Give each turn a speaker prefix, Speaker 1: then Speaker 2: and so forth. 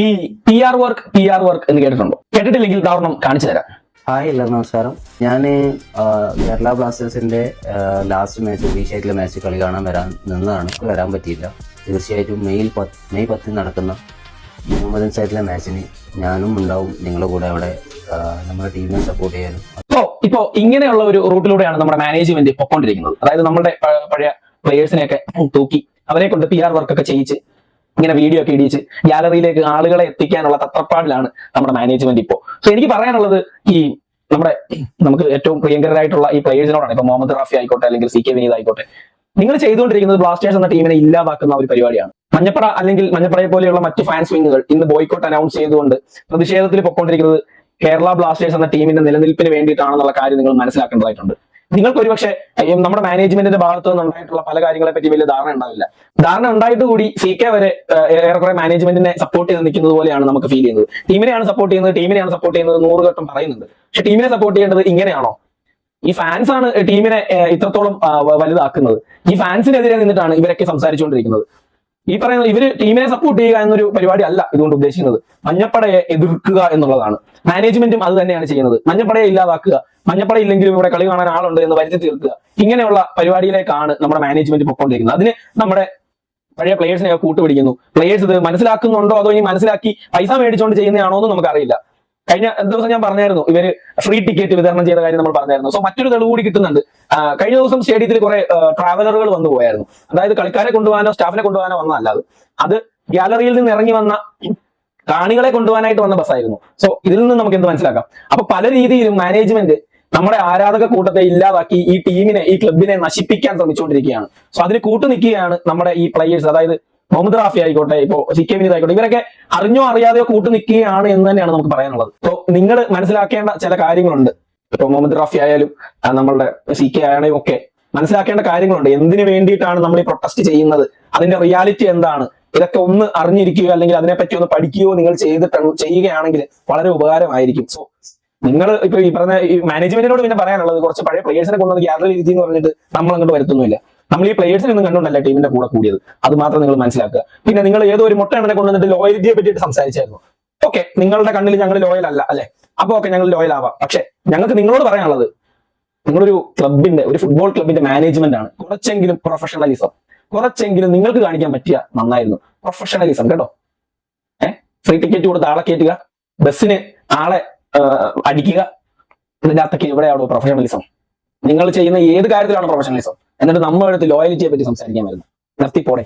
Speaker 1: ഈ P R work എന്ന് കേട്ടിട്ടുണ്ടോ? കേട്ടിട്ടില്ലെങ്കിൽ ഉദാഹരണം കാണിച്ചു തരാം.
Speaker 2: ഹായ് എല്ലാവർക്കും നമസ്കാരം. ഞാൻ കേരള ബ്ലാസ്റ്റേഴ്സിന്റെ ലാസ്റ്റ് മാച്ച് ഒഡീഷയിലെ മാച്ച് കളി കാണാൻ വരാൻ പറ്റിയില്ല. തീർച്ചയായിട്ടും മെയ് 10 നടക്കുന്ന മുഹമ്മദൻ സൈഡിലെ മാച്ചിന് ഞാനും ഉണ്ടാവും നിങ്ങളുടെ കൂടെ അവിടെ നമ്മുടെ ടീമിനെ സപ്പോർട്ട് ചെയ്യാനും.
Speaker 1: ഇപ്പോ ഇങ്ങനെയുള്ള ഒരു റൂട്ടിലൂടെയാണ് നമ്മുടെ മാനേജ്മെന്റ് പൊക്കോണ്ടിരിക്കുന്നത്. അതായത് നമ്മുടെ പഴയ പ്ലേയേഴ്സിനെയൊക്കെ തൂക്കി അവരെ കൊണ്ട് PR വർക്കൊക്കെ ചെയ്യിച്ച് ഇങ്ങനെ വീഡിയോ ഒക്കെ ഇടിച്ച് ഗാലറിയിലേക്ക് ആളുകളെ എത്തിക്കാനുള്ള തത്രപ്പാടിലാണ് നമ്മുടെ മാനേജ്മെന്റ് ഇപ്പോൾ. സോ എനിക്ക് പറയാനുള്ളത് ഈ നമുക്ക് ഏറ്റവും പ്രിയങ്കരായിട്ടുള്ള ഈ പ്ലേയേഴ്സിനോടാണ്. ഇപ്പൊ മുഹമ്മദ് റാഫി ആയിക്കോട്ടെ, അല്ലെങ്കിൽ CK വിനീത് ആയിക്കോട്ടെ, നിങ്ങൾ ചെയ്തുകൊണ്ടിരിക്കുന്നത് ബ്ലാസ്റ്റേഴ്സ് എന്ന ടീമിനെ ഇല്ലാതാക്കുന്ന ഒരു പരിപാടിയാണ്. മഞ്ഞപ്പട അല്ലെങ്കിൽ മഞ്ഞപ്പടയെ പോലെയുള്ള മറ്റ് ഫാൻസ് വിങ്ങുകൾ ഇന്ന് ബോയ്ക്കോട്ട് അനൗൺസ് ചെയ്തുകൊണ്ട് പ്രതിഷേധത്തിൽ പൊക്കോണ്ടിരിക്കുന്നത് കേരള ബ്ലാസ്റ്റേഴ്സ് എന്ന ടീമിന്റെ നിലനിൽപ്പിന് വേണ്ടിയിട്ടാണെന്നുള്ള കാര്യം നിങ്ങൾ മനസ്സിലാക്കേണ്ടതായിട്ടുണ്ട്. നിങ്ങൾക്ക് ഒരുപക്ഷെ നമ്മുടെ മാനേജ്മെന്റിന്റെ ഭാഗത്ത് നിന്നുണ്ടായിട്ടുള്ള പല കാര്യങ്ങളെ പറ്റി വലിയ ധാരണ ഉണ്ടാവില്ല. ധാരണ ഉണ്ടായിട്ട് കൂടി CK വരെ ഏറെക്കുറെ മാനേജ്മെന്റിനെ സപ്പോർട്ട് ചെയ്ത് നിൽക്കുന്നത് പോലെയാണ് നമുക്ക് ഫീൽ ചെയ്യുന്നത്. ടീമിനെയാണ് സപ്പോർട്ട് ചെയ്യുന്നത് 100 ഘട്ടം പറയുന്നുണ്ട്. പക്ഷെ ടീമിനെ സപ്പോർട്ട് ചെയ്യേണ്ടത് ഇങ്ങനെയാണോ? ഈ ഫാൻസ് ആണ് ടീമിനെ ഇത്രത്തോളം വലുതാക്കുന്നത്. ഈ ഫാൻസിനെതിരെ നിന്നിട്ടാണ് ഇവരൊക്കെ സംസാരിച്ചുകൊണ്ടിരിക്കുന്നത്. ഈ പറയുന്നത് ഇവര് ടീമിനെ സപ്പോർട്ട് ചെയ്യുക എന്നൊരു പരിപാടി അല്ല ഇതുകൊണ്ട് ഉദ്ദേശിക്കുന്നത്. മഞ്ഞപ്പടയെ എതിർക്കുക എന്നുള്ളതാണ്. മാനേജ്മെന്റും അത് തന്നെയാണ് ചെയ്യുന്നത്. മഞ്ഞപ്പടയെ ഇല്ലാതാക്കുക, മഞ്ഞപ്പട ഇല്ലെങ്കിലും ഇവിടെ കളി കാണാൻ ആളുണ്ട് എന്ന് വരുത്തി തീർക്കുക, ഇങ്ങനെയുള്ള പരിപാടിയിലേക്കാണ് നമ്മുടെ മാനേജ്മെന്റ് പൊക്കോണ്ടിരിക്കുന്നത്. അതിന് നമ്മുടെ പഴയ പ്ലേയേഴ്സിനെ കൂട്ടുപിടിക്കുന്നു. പ്ലേയേഴ്സ് ഇത് മനസ്സിലാക്കുന്നുണ്ടോ അതോ ഇനി മനസ്സിലാക്കി പൈസ മേടിച്ചുകൊണ്ട് ചെയ്യുന്നതാണോ എന്ന് നമുക്കറിയില്ല. കഴിഞ്ഞ ദിവസം ഞാൻ പറഞ്ഞായിരുന്നു, ഇവര് ഫ്രീ ടിക്കറ്റ് വിതരണം ചെയ്ത കാര്യം നമ്മൾ പറഞ്ഞായിരുന്നു. സോ മറ്റൊരു തെളിവ് കൂടി കിട്ടുന്നുണ്ട്. കഴിഞ്ഞ ദിവസം സ്റ്റേഡിയത്തിൽ കുറെ ട്രാവലറുകൾ വന്നു പോയായിരുന്നു. അതായത് കളിക്കാരെ കൊണ്ടുപോകാനോ സ്റ്റാഫിനെ കൊണ്ടുപോകാനോ വന്നതല്ല, അത് ഗാലറിയിൽ നിന്ന് ഇറങ്ങി വന്ന കാണികളെ കൊണ്ടുപോകാനായിട്ട് വന്ന ബസ്സായിരുന്നു. സോ ഇതിൽ നിന്ന് നമുക്ക് എന്ത് മനസ്സിലാക്കാം? അപ്പൊ പല രീതിയിലും മാനേജ്മെന്റ് നമ്മുടെ ആരാധക കൂട്ടത്തെ ഇല്ലാതാക്കി ഈ ടീമിനെ, ഈ ക്ലബിനെ നശിപ്പിക്കാൻ ശ്രമിച്ചുകൊണ്ടിരിക്കുകയാണ്. സോ അതിന് കൂട്ടുനിൽക്കുകയാണ് നമ്മുടെ ഈ പ്ലേയേഴ്സ്. അതായത് മുഹമ്മദ് റാഫി ആയിക്കോട്ടെ, ഇപ്പോ CK വിനീത് ആയിക്കോട്ടെ, ഇവരൊക്കെ അറിഞ്ഞോ അറിയാതെയോ കൂട്ടുനിൽക്കുകയാണ് എന്ന് തന്നെയാണ് നമുക്ക് പറയാനുള്ളത്. സോ നിങ്ങൾ മനസ്സിലാക്കേണ്ട ചില കാര്യങ്ങളുണ്ട്. ഇപ്പൊ മുഹമ്മദ് റാഫി ആയാലും നമ്മളുടെ CK ആയാലും ഒക്കെ മനസ്സിലാക്കേണ്ട കാര്യങ്ങളുണ്ട്. എന്തിനു വേണ്ടിയിട്ടാണ് നമ്മൾ ഈ പ്രൊട്ടസ്റ്റ് ചെയ്യുന്നത്, അതിന്റെ റിയാലിറ്റി എന്താണ്, ഇതൊക്കെ ഒന്ന് അറിഞ്ഞിരിക്കുകയോ അല്ലെങ്കിൽ അതിനെപ്പറ്റി ഒന്ന് പഠിക്കുകയോ നിങ്ങൾ ചെയ്യുകയാണെങ്കിൽ വളരെ ഉപകാരമായിരിക്കും. സോ നിങ്ങൾ ഇപ്പൊ ഈ പറഞ്ഞ ഈ മാനേജ്മെന്റിനോട് പിന്നെ പറയാനുള്ളത്, കുറച്ച് പഴയ പ്ലേയേഴ്സിനെ കൊണ്ടുവന്ന് ഗ്യാലറി രീതി എന്ന് പറഞ്ഞിട്ട് നമ്മൾ അങ്ങോട്ട് വരുത്തുന്നില്ല. നമ്മൾ ഈ പ്ലേയേഴ്സിനെ ഒന്നും കണ്ടുകൊണ്ടല്ല ടീമിന്റെ കൂടെ കൂടിയത്. അത് മാത്രം നിങ്ങൾ മനസ്സിലാക്കുക. പിന്നെ നിങ്ങൾ ഏതോ ഒരു മുട്ട എണ്ണനെ കൊണ്ടുവന്നിട്ട് ലോയൽറ്റിയെ പറ്റിയിട്ട് സംസാരിച്ചായിരുന്നു. ഓക്കെ, നിങ്ങളുടെ കണ്ണിൽ ഞങ്ങൾ ലോയൽ അല്ല അല്ലെ? അപ്പൊ ഓക്കെ, ഞങ്ങൾ ലോയൽ ആവാം. പക്ഷെ ഞങ്ങൾക്ക് നിങ്ങളോട് പറയാനുള്ളത്, നിങ്ങളൊരു ക്ലബിന്റെ, ഒരു ഫുട്ബോൾ ക്ലബിന്റെ മാനേജ്മെന്റ് ആണ്. കുറച്ചെങ്കിലും പ്രൊഫഷണലിസം, കുറച്ചെങ്കിലും നിങ്ങൾക്ക് കാണിക്കാൻ പറ്റിയ നന്നായിരുന്നു. പ്രൊഫഷണലിസം കേട്ടോ. ഫ്രീ ടിക്കറ്റ് കൊടുത്ത് ആളെ കയറ്റുക, ബസ്സിന് ആളെ അടിക്കുക, ഇതിന്റെ അകത്തൊക്കെ എവിടെയാണോ പ്രൊഫഷണലിസം? നിങ്ങൾ ചെയ്യുന്ന ഏത് കാര്യത്തിലാണ് പ്രൊഫഷണലിസം? എന്നിട്ട് നമ്മളെടുത്ത് ലോയലിറ്റിയെ പറ്റി സംസാരിക്കാൻ വരുന്നത്? നിർത്തിപ്പോടെ.